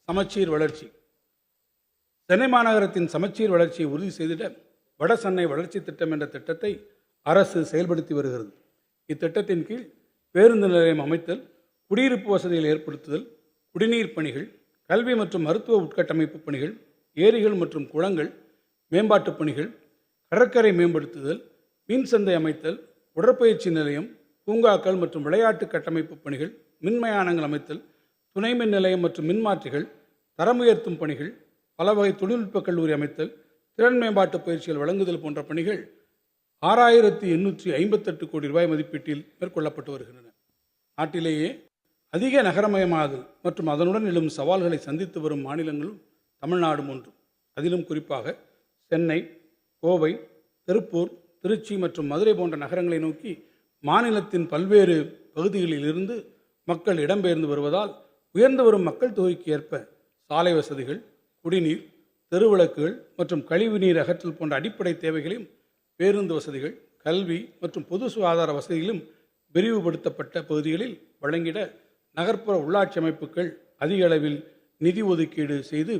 சமச்சீர் வளர்ச்சி. சென்னை மாநகரத்தின் சமச்சீர் வளர்ச்சியை உறுதி செய்திட வட சென்னை வளர்ச்சி திட்டம் என்ற திட்டத்தை அரசு செயல்படுத்தி வருகிறது. இத்திட்டத்தின் கீழ் பேருந்து நிலையம் அமைத்தல், குடியிருப்பு வசதிகள் ஏற்படுத்துதல், குடிநீர் பணிகள், கல்வி மற்றும் மருத்துவ உட்கட்டமைப்பு பணிகள், ஏரிகள் மற்றும் குளங்கள் மேம்பாட்டுப் பணிகள், கடற்கரை மேம்படுத்துதல், மீன் சந்தை அமைத்தல், உடற்பயிற்சி நிலையம், பூங்காக்கள் மற்றும் விளையாட்டு கட்டமைப்பு பணிகள், மின்மயானங்கள் அமைத்தல், துணை மின் நிலையம் மற்றும் மின்மாற்றிகள், தரம் உயர்த்தும் பணிகள், பல வகை தொழில்நுட்ப கல்லூரி அமைத்தல், திறன் மேம்பாட்டு பயிற்சிகள் வழங்குதல் போன்ற பணிகள் 6858 கோடி ரூபாய் மதிப்பீட்டில் மேற்கொள்ளப்பட்டு வருகின்றன. நாட்டிலேயே அதிக நகரமயமாதல் மற்றும் அதனுடன் எழும் சவால்களை சந்தித்து வரும் மாநிலங்களும் தமிழ்நாடும் ஒன்று. அதிலும் குறிப்பாக சென்னை, கோவை, திருப்பூர், திருச்சி மற்றும் மதுரை போன்ற நகரங்களை நோக்கி மாநிலத்தின் பல்வேறு பகுதிகளில் இருந்து மக்கள் இடம்பெயர்ந்து வருவதால் உயர்ந்து வரும் மக்கள் தொகைக்கு ஏற்ப சாலை வசதிகள், குடிநீர், தெருவிளக்குகள் மற்றும் கழிவுநீர் அகற்றல் போன்ற அடிப்படை தேவைகளையும், பேருந்து வசதிகள், கல்வி மற்றும் பொது சுகாதார வசதிகளும் விரிவுபடுத்தப்பட்ட பகுதிகளில் வழங்கிட நகர்ப்புற உள்ளாட்சி அமைப்புகள் அதிக அளவில் நிதி ஒதுக்கீடு செய்து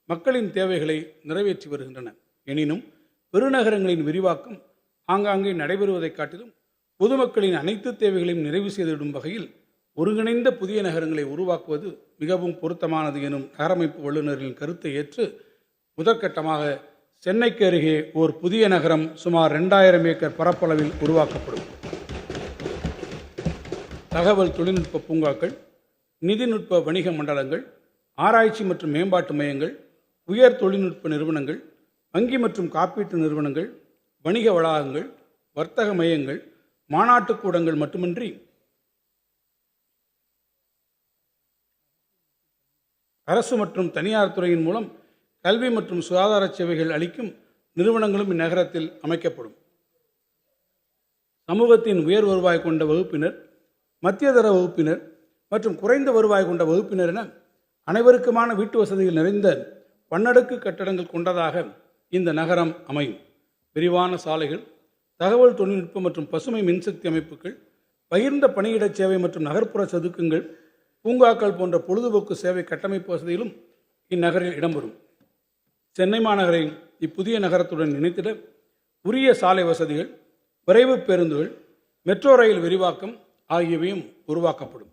மக்களின் தேவைகளை நிறைவேற்றி வருகின்றன. எனினும் பெருநகரங்களின் விரிவாக்கம் ஆங்காங்கே நடைபெறுவதைக் காட்டிலும் பொதுமக்களின் அனைத்து தேவைகளையும் நிறைவு செய்திடும் வகையில் ஒருங்கிணைந்த புதிய நகரங்களை உருவாக்குவது மிகவும் பொருத்தமானது எனும் நகரமைப்பு வல்லுநர்களின் கருத்தை ஏற்று முதற்கட்டமாக சென்னைக்கு அருகே ஓர் புதிய நகரம் சுமார் 2000 ஏக்கர் பரப்பளவில் உருவாக்கப்படும். தகவல் தொழில்நுட்ப பூங்காக்கள், நிதிநுட்ப வணிக மண்டலங்கள், ஆராய்ச்சி மற்றும் மேம்பாட்டு மையங்கள், உயர் தொழில்நுட்ப நிறுவனங்கள், வங்கி மற்றும் காப்பீட்டு நிறுவனங்கள், வணிக வளாகங்கள், வர்த்தக மையங்கள், மாநாட்டு கூடங்கள் மட்டுமின்றி அரசு மற்றும் தனியார் துறையின் மூலம் கல்வி மற்றும் சுகாதார சேவைகள் அளிக்கும் நிறுவனங்களும் இந்நகரத்தில் அமைக்கப்படும். சமூகத்தின் உயர் வருவாய் கொண்ட வகுப்பினர், மத்தியதர வகுப்பினர் மற்றும் குறைந்த வருவாய் கொண்ட வகுப்பினர் என அனைவருக்குமான வீட்டு வசதிகள் நிறைந்த பன்னடுக்கு கட்டடங்கள் கொண்டதாக இந்த நகரம் அமையும். விரிவான சாலைகள், தகவல் தொழில்நுட்பம் மற்றும் பசுமை மின்சக்தி அமைப்புகள், பகிர்ந்த பணியிட சேவை மற்றும் நகர்ப்புற சதுக்கங்கள், பூங்காக்கள் போன்ற பொழுதுபோக்கு சேவை கட்டமைப்பு வசதிகளும் இந்நகரில் இடம்பெறும். சென்னை மாநகரை இப்புதிய நகரத்துடன் இணைத்திட உரிய சாலை வசதிகள், விரைவு பேருந்துகள், மெட்ரோ ரயில் விரிவாக்கம் ஆகியவையும் உருவாக்கப்படும்.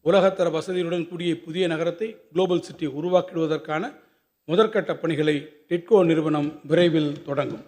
உலகத்தர வசதியுடன் கூடிய புதிய நகரத்தை குளோபல் சிட்டி உருவாக்கிடுவதற்கான முதற்கட்ட பணிகளை டிட்கோ நிறுவனம் விரைவில் தொடங்கும்.